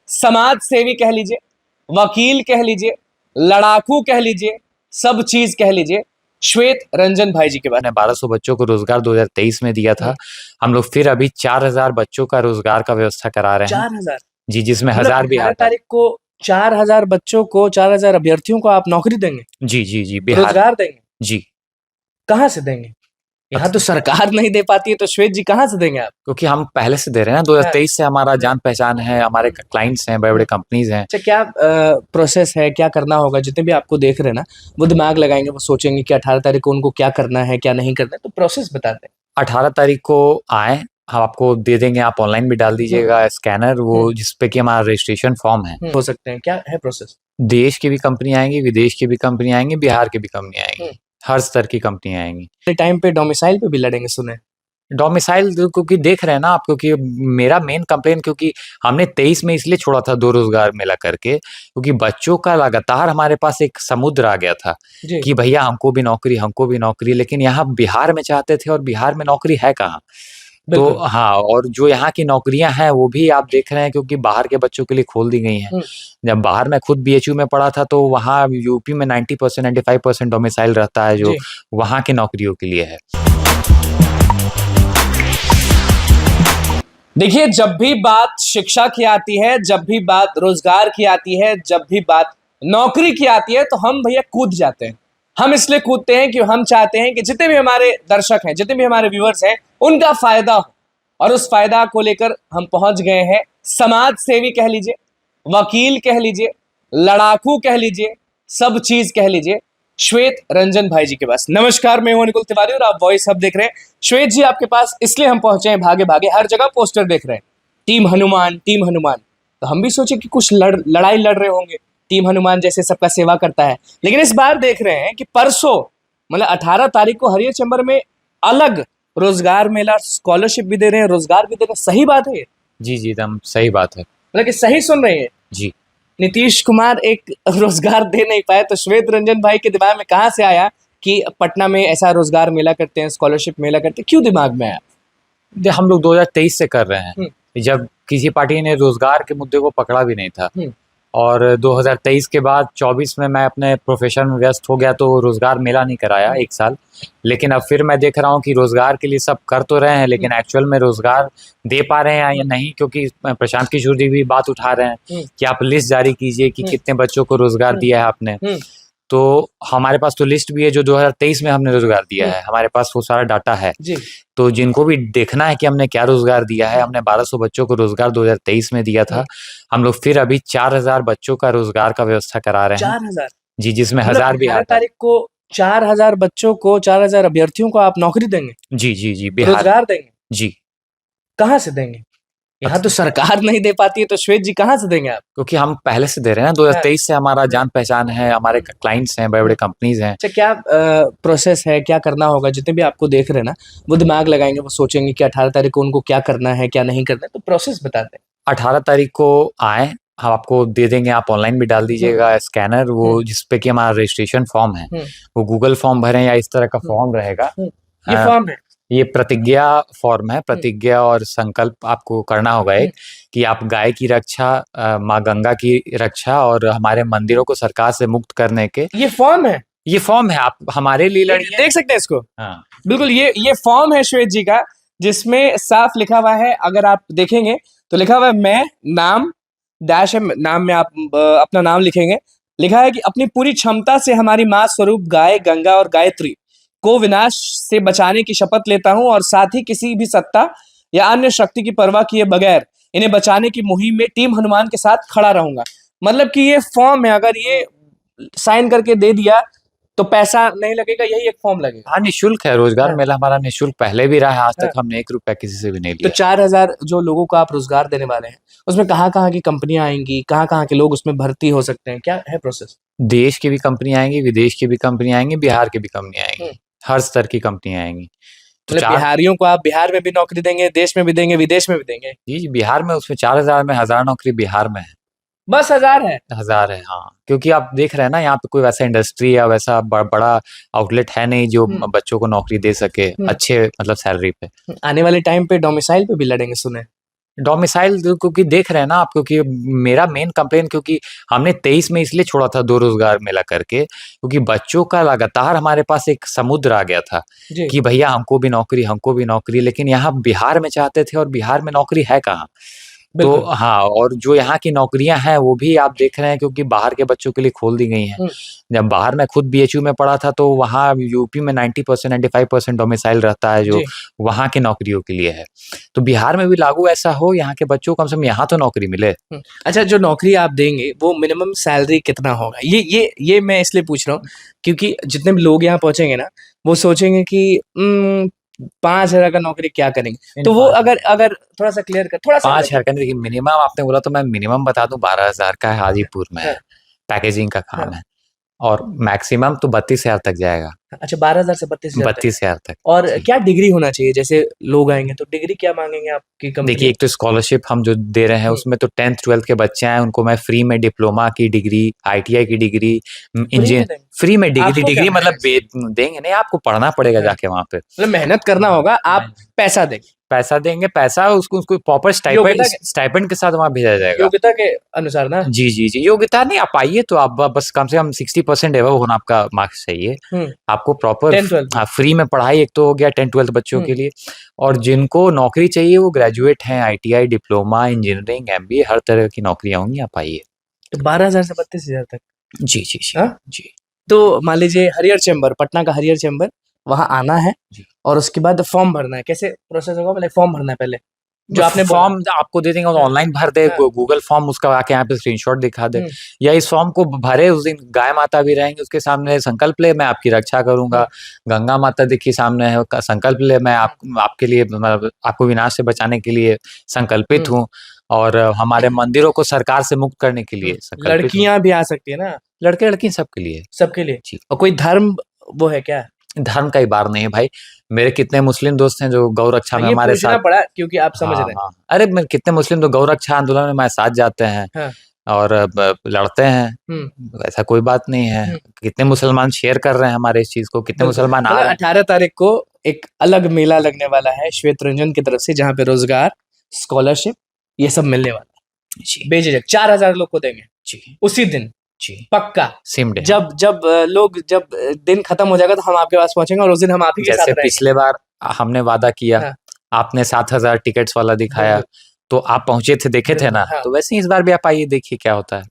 समाज सेवी कह लीजिए, वकील कह लीजिए, लड़ाकू कह लीजिए, सब चीज कह लीजिए, श्वेत रंजन भाई जी के बारे ने 1200 बच्चों को रोजगार 2023 में दिया था। हम लोग फिर अभी 4000 बच्चों का रोजगार का व्यवस्था करा रहे हैं। 4000 जी, जिसमें मतलब 1000 बिहार 18 तारीख को 4000 बच्चों को, 4000 अभ्यर्थियों को आप नौकरी देंगे, जी बिहार रोजगार देंगे। जी, कहाँ से देंगे? यहाँ तो सरकार नहीं दे पाती है, तो श्वेत जी कहाँ से देंगे आप? क्योंकि हम पहले से दे रहे हैं ना, 2023 से हमारा जान पहचान है, हमारे क्लाइंट्स हैं, बड़े बड़े कंपनीज हैं। अच्छा, क्या प्रोसेस है, क्या करना होगा? जितने भी आपको देख रहे हैं ना, वो दिमाग लगाएंगे, वो सोचेंगे कि 18 तारीख को उनको क्या करना है, क्या नहीं करना है, तो प्रोसेस बता दें। 18 तारीख को आए, हम आपको दे देंगे, आप ऑनलाइन भी डाल दीजिएगा स्कैनर, वो जिसपे कि हमारा रजिस्ट्रेशन फॉर्म है। हो सकते हैं, क्या है प्रोसेस? देश की भी कंपनी आएंगी, विदेश की भी कंपनी आएंगी, बिहार की भी कंपनी आएंगी, हर स्तर की कंपनी आएंगी। टाइम पे डोमिसाइल पे भी लड़ेंगे सुने। डोमिसाइल क्योंकि देख रहे हैं ना आप, क्योंकि मेरा मेन कंप्लेन, क्योंकि हमने 23 में इसलिए छोड़ा था 2 रोजगार मेला करके, क्योंकि बच्चों का लगातार हमारे पास एक समुद्र आ गया था कि भैया हमको भी नौकरी, हमको भी नौकरी, लेकिन यहाँ बिहार में चाहते थे और बिहार में नौकरी है कहाँ? तो हाँ, और जो यहाँ की नौकरियां हैं वो भी आप देख रहे हैं, क्योंकि बाहर के बच्चों के लिए खोल दी गई हैं। जब बाहर मैं खुद बीएचयू में पढ़ा था, तो वहाँ यूपी में 90% 95% डोमिसाइल रहता है, जो वहाँ की नौकरियों के लिए है। देखिए, जब भी बात शिक्षा की आती है, जब भी बात रोजगार की आती है, जब भी बात नौकरी की आती है, तो हम भैया कूद जाते हैं। हम इसलिए कूदते हैं कि हम चाहते हैं कि जितने भी हमारे दर्शक हैं, जितने भी हमारे व्यूअर्स हैं, उनका फायदा हो। और उस फायदा को लेकर हम पहुंच गए हैं समाज सेवी कह लीजिए, वकील कह लीजिए, लड़ाकू कह लीजिए, सब चीज कह लीजिए, श्वेत रंजन भाई जी के पास। नमस्कार, मैं हूं निकुल तिवारी और आप वॉइस हब देख रहे हैं। श्वेत जी आपके पास इसलिए हम पहुंचे हैं, भागे भागे हर जगह पोस्टर देख रहे हैं, टीम हनुमान, टीम हनुमान। तो हम भी सोचे कि कुछ लड़ाई लड़ रहे होंगे, टीम हनुमान जैसे सबका सेवा करता है। लेकिन इस बार देख रहे हैं कि परसों मतलब 18 तारीख को हरियर चैम्बर में अलग रोजगार मेला, स्कॉलरशिप भी दे रहे हैं, रोजगार भी दे रहे हैं। सही बात है ये? जी एकदम सही बात है। मतलब कि सही सुन रहे हैं जी। नीतीश कुमार एक रोजगार दे नहीं पाए, तो श्वेत रंजन भाई के दिमाग में कहाँ से आया कि पटना में ऐसा रोजगार मेला करते हैं, स्कॉलरशिप मेला करते हैं? क्यों दिमाग में आया? हम लोग 2023 से कर रहे हैं, जब किसी पार्टी ने रोजगार के मुद्दे को पकड़ा भी नहीं था, और 2023 के बाद 24 में मैं अपने प्रोफेशन में व्यस्त हो गया, तो रोजगार मेला नहीं कराया 1 साल। लेकिन अब फिर मैं देख रहा हूँ कि रोजगार के लिए सब कर तो रहे हैं, लेकिन एक्चुअल में रोजगार दे पा रहे हैं या नहीं, क्योंकि प्रशांत किशोर जी भी बात उठा रहे हैं कि आप लिस्ट जारी कीजिए कि कितने बच्चों को रोजगार दिया है आपने। तो हमारे पास तो लिस्ट भी है जो 2023 में हमने रोजगार दिया है, हमारे पास वो सारा डाटा है। तो जिनको भी देखना है कि हमने क्या रोजगार दिया है, हमने 1200 बच्चों को रोजगार 2023 में दिया था। हम लोग फिर अभी 4000 बच्चों का रोजगार का व्यवस्था करा रहे हैं। 4000 जी, जिसमें 1000 बिहार तारीख को 4000 बच्चों को, 4000 अभ्यर्थियों को आप नौकरी देंगे, जी बिहार रोजगार देंगे। जी। कहाँ से देंगे? यहाँ तो सरकार नहीं दे पाती है, तो श्वेत जी कहाँ से देंगे आप? क्योंकि हम पहले से दे रहे हैं ना, 2023 से हमारा जान पहचान है, हमारे क्लाइंट्स हैं, बड़े बड़े कंपनीज हैं। अच्छा, क्या प्रोसेस है, क्या करना होगा? जितने भी आपको देख रहे हैं ना, वो दिमाग लगाएंगे, वो सोचेंगे कि 18 तारीख को उनको क्या करना है, क्या नहीं करना है, तो प्रोसेस बता दें। 18 तारीख को आए, हम आपको दे देंगे, आप ऑनलाइन भी डाल दीजिएगा स्कैनर, वो जिसपे कि हमारा रजिस्ट्रेशन फॉर्म है, वो गूगल फॉर्म भरें या इस तरह का फॉर्म रहेगा। ये फॉर्म है, ये प्रतिज्ञा फॉर्म है, प्रतिज्ञा और संकल्प आपको करना होगा एक, कि आप गाय की रक्षा, माँ गंगा की रक्षा और हमारे मंदिरों को सरकार से मुक्त करने के। ये फॉर्म है, ये फॉर्म है, आप हमारे लिए लड़िए। देख सकते हैं इसको। हाँ बिल्कुल, ये फॉर्म है श्वेत जी का, जिसमें साफ लिखा हुआ है, अगर आप देखेंगे तो लिखा हुआ है मैं, नाम, डैश है, नाम में आप अपना नाम लिखेंगे। लिखा है कि अपनी पूरी क्षमता से हमारी माँ स्वरूप गाय, गंगा और गायत्री को विनाश से बचाने की शपथ लेता हूं, और साथ ही किसी भी सत्ता या अन्य शक्ति की परवाह किए बगैर इन्हें बचाने की मुहिम में टीम हनुमान के साथ खड़ा रहूंगा। मतलब कि ये फॉर्म है, अगर ये साइन करके दे दिया तो पैसा नहीं लगेगा, यही एक फॉर्म लगेगा। हाँ, निःशुल्क है रोजगार मेला हमारा, निःशुल्क पहले भी रहा है, आज तक हमने 1 रुपया किसी से भी नहीं लिया। तो 4000 जो लोगों को आप रोजगार देने वाले हैं, उसमें कहाँ-कहाँ की कंपनियां आएंगी, कहाँ-कहाँ के लोग उसमें भर्ती हो सकते हैं, क्या है प्रोसेस? देश की भी कंपनी आएंगी, विदेश की भी कंपनी आएंगी, बिहार की भी कंपनी आएंगी, हर स्तर की कंपनी आएंगी। तो मतलब बिहारियों को आप बिहार में भी नौकरी देंगे, देश में भी देंगे, विदेश में भी देंगे? जी, बिहार में उसमें 4000 में 1000 नौकरी बिहार में है। बस 1000 है? 1000 है, हाँ, क्योंकि आप देख रहे हैं ना, यहाँ पे कोई वैसा इंडस्ट्री या वैसा बड़ा आउटलेट है नहीं जो बच्चों को नौकरी दे सके अच्छे मतलब सैलरी पे। आने वाले टाइम पे डोमिसाइल पे भी लड़ेंगे सुने। डोमिसाइल क्योंकि देख रहे हैं ना आप, क्योंकि मेरा मेन कंप्लेन, क्योंकि हमने 23 में इसलिए छोड़ा था 2 रोजगार मेला करके, क्योंकि बच्चों का लगातार हमारे पास एक समुद्र आ गया था जी कि भैया हमको भी नौकरी, हमको भी नौकरी, लेकिन यहाँ बिहार में चाहते थे और बिहार में नौकरी है कहाँ? तो बिल्कुल। हाँ, और जो यहाँ की नौकरियां हैं वो भी आप देख रहे हैं, क्योंकि बाहर के बच्चों के लिए खोल दी गई हैं। हम्म, जब बाहर मैं खुद बीएचयू में पढ़ा था तो वहाँ यूपी में 90% 95% डोमिसाइल रहता है जो जी वहाँ की नौकरियों के लिए है। तो बिहार में भी लागू ऐसा हो, यहाँ के बच्चों को कम से कम यहाँ तो नौकरी मिले। अच्छा, जो नौकरी आप देंगे वो मिनिमम सैलरी कितना होगा? ये मैं इसलिए पूछ रहा हूँ क्योंकि जितने भी लोग यहाँ पहुंचेंगे ना, वो सोचेंगे कि 5,000 का नौकरी क्या करेंगे, तो वो अगर अगर थोड़ा सा क्लियर कर, थोड़ा सा 5,000 का देखिए, मिनिमम आपने बोला तो मैं मिनिमम बता दूं 12,000 का है, हाजीपुर में है, हाँ, पैकेजिंग का काम हाँ, है, और मैक्सिमम तो 32,000 तक जाएगा। अच्छा 12,000 से 32,000 तक। 32,000 तक। और जी। क्या डिग्री होना चाहिए? जैसे लोग आएंगे तो डिग्री क्या मांगेंगे आपकी देखिए, कंपनी? एक तो स्कॉलरशिप हम जो दे रहे हैं उसमें तो 10th 12th के बच्चे हैं उनको मैं फ्री में डिप्लोमा की डिग्री, आईटीआई की डिग्री, फ्री में देंगे? फ्री में डिग्री आपको क्या डिग्री मतलब मेहनत? देंगे नहीं, आपको पढ़ना पड़ेगा हाँ, जाके वहाँ पे। मतलब मेहनत करना होगा, आप पैसा देंगे, पैसा देंगे, पैसा उसको उसको प्रॉपर स्टाइपेंड योग्यता के स्टाइपेंड के साथ वहाँ भेजा जाएगा। योग्यता के अनुसार ना। जी, जी, जी, योग्यता नहीं, आप आइए तो आप बस कम से कम 60% एबव होना आपका मार्क्स चाहिए। हम्म, आपको प्रॉपर 10-12 फ्री में पढ़ाई एक तो हो गया 10-12 बच्चों के लिए, और जिनको नौकरी चाहिए वो ग्रेजुएट हैं, आईटीआई, डिप्लोमा, इंजीनियरिंग, एमबीए, हर तरह की नौकरियाँ होंगी, आप आइए। तो 12,000 से 32,000 तक। जी, जी, जी, हाँ, जी, तो मान लीजिए हरियर चैम्बर, पटना का हरियर चैम्बर, वहां आना है जी। और उसके बाद फॉर्म भरना है। कैसे प्रोसेस होगा? पहले फॉर्म भरना है, पहले जो आपने फॉर्म आपको दे देंगे, हाँ, ऑनलाइन भर दे, हाँ, गूगल फॉर्म, उसका आके यहाँ पे स्क्रीनशॉट दिखा दे, हम्म, या इस फॉर्म को भरे उस दिन गाय माता भी रहेंगे उसके सामने, संकल्प ले मैं आपकी रक्षा करूंगा, गंगा माता देखिए सामने है, संकल्प ले मैं आपके लिए, मतलब आपको विनाश से बचाने के लिए संकल्पित हूँ, और हमारे मंदिरों को सरकार से मुक्त करने के लिए संकल्पित हूँ। लड़कियां भी आ सकती है ना? लड़के लड़की सबके लिए। सबके लिए? जी। और कोई धर्म वो है क्या? धर्म का ही बार नहीं है भाई, मेरे कितने मुस्लिम दोस्त हैं जो गौ रक्षा में ये हमारे पूछना साथ। पड़ा क्योंकि आप समझ हाँ, रहे हैं। हाँ, अरे मैं कितने मुस्लिम तो गौ रक्षा आंदोलन में हमारे साथ जाते हैं हाँ, और लड़ते हैं, ऐसा कोई बात नहीं है। हम्म, कितने मुसलमान शेयर कर रहे हैं हमारे इस चीज को, कितने बिल्कुल। मुसलमान आ मतलब रहे 18 तारीख को एक अलग मेला लगने वाला है श्वेत रंजन की तरफ से, जहाँ पे रोजगार, स्कॉलरशिप, ये सब मिलने वाला है। हैं। जी, बेझिझक 4,000 लोग को देंगे जी, उसी दिन, जी, पक्का। Same day. जब जब लोग, जब दिन खत्म हो जाएगा तो हम आपके पास पहुंचेंगे और उस दिन हम आप ही के साथ जैसे रहेंगे। पिछले बार हमने वादा किया, हाँ, आपने 7,000 टिकट्स वाला दिखाया, बिल्कुल, तो आप पहुंचे थे, देखे थे बिल्कुल, ना, हाँ। तो वैसे ही इस बार भी आप आइए, देखिए क्या होता है।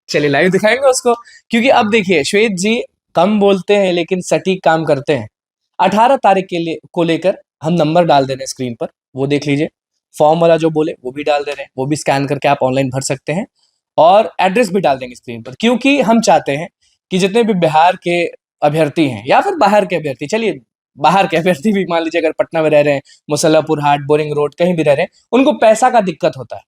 चलिए लाइव दिखाएंगे उसको, क्योंकि अब देखिए श्वेत जी कम बोलते हैं लेकिन सटीक काम करते हैं। 18 तारीख के लिए को लेकर हम नंबर डाल दे रहे हैं स्क्रीन पर, वो देख लीजिए। फॉर्म वाला जो बोले वो भी डाल दे रहे हैं, वो भी स्कैन करके आप ऑनलाइन भर सकते हैं, और एड्रेस भी डाल देंगे स्क्रीन पर, क्योंकि हम चाहते हैं कि जितने भी बिहार के अभ्यर्थी हैं या फिर बाहर के अभ्यर्थी, चलिए बाहर के अभ्यर्थी भी मान लीजिए, अगर पटना में रह रहे हैं, मुसल्लापुर हाट, बोरिंग रोड, कहीं भी रह रहे हैं, उनको पैसा का दिक्कत होता है,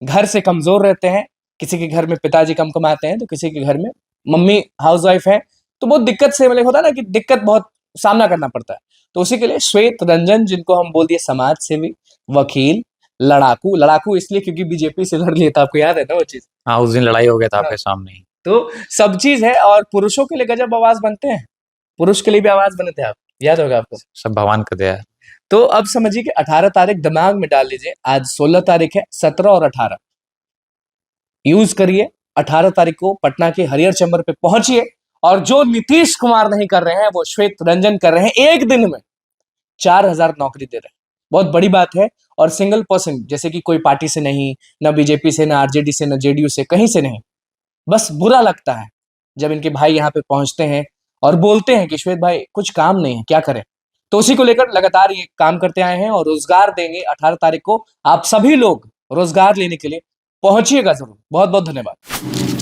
घर से कमजोर रहते हैं, किसी के घर में पिताजी कम कमाते हैं तो किसी के घर में मम्मी हाउसवाइफ है, तो बहुत दिक्कत से, मतलब होता है ना कि दिक्कत बहुत सामना करना पड़ता है। तो उसी के लिए श्वेत रंजन, जिनको हम बोल दिए समाज सेवी, वकील, लड़ाकू, लड़ाकू इसलिए क्योंकि बीजेपी से लड़ लिया था, आपको याद है ना वो चीज? हाँ, उस दिन लड़ाई हो गया था हाँ, आपके सामने ही। तो सब चीज है, और पुरुषों के लिए गजब आवाज बनते हैं, पुरुष के लिए भी आवाज बने थे आप, याद होगा आपको? सब भगवान का दया है। तो अब समझिए कि 18 तारीख दिमाग में डाल लीजिए, आज 16 तारीख है, 17 और 18 यूज करिए। 18 तारीख को पटना के हरियर चैम्बर पे पहुंचिए, और जो नीतीश कुमार नहीं कर रहे हैं वो श्वेत रंजन कर रहे हैं। एक दिन में 4,000 नौकरी दे रहे हैं, बहुत बड़ी बात है। और सिंगल पर्सन, जैसे कि कोई पार्टी से नहीं, ना बीजेपी से, ना आरजेडी से, ना जेडीयू से, कहीं से नहीं। बस बुरा लगता है जब इनके भाई यहाँ पे पहुंचते हैं और बोलते हैं कि श्वेत भाई कुछ काम नहीं है, क्या करें। तो उसी को लेकर लगातार ये काम करते आए हैं, और रोजगार देंगे 18 तारीख को। आप सभी लोग रोजगार लेने के लिए पहुंचिएगा जरूर। बहुत बहुत धन्यवाद।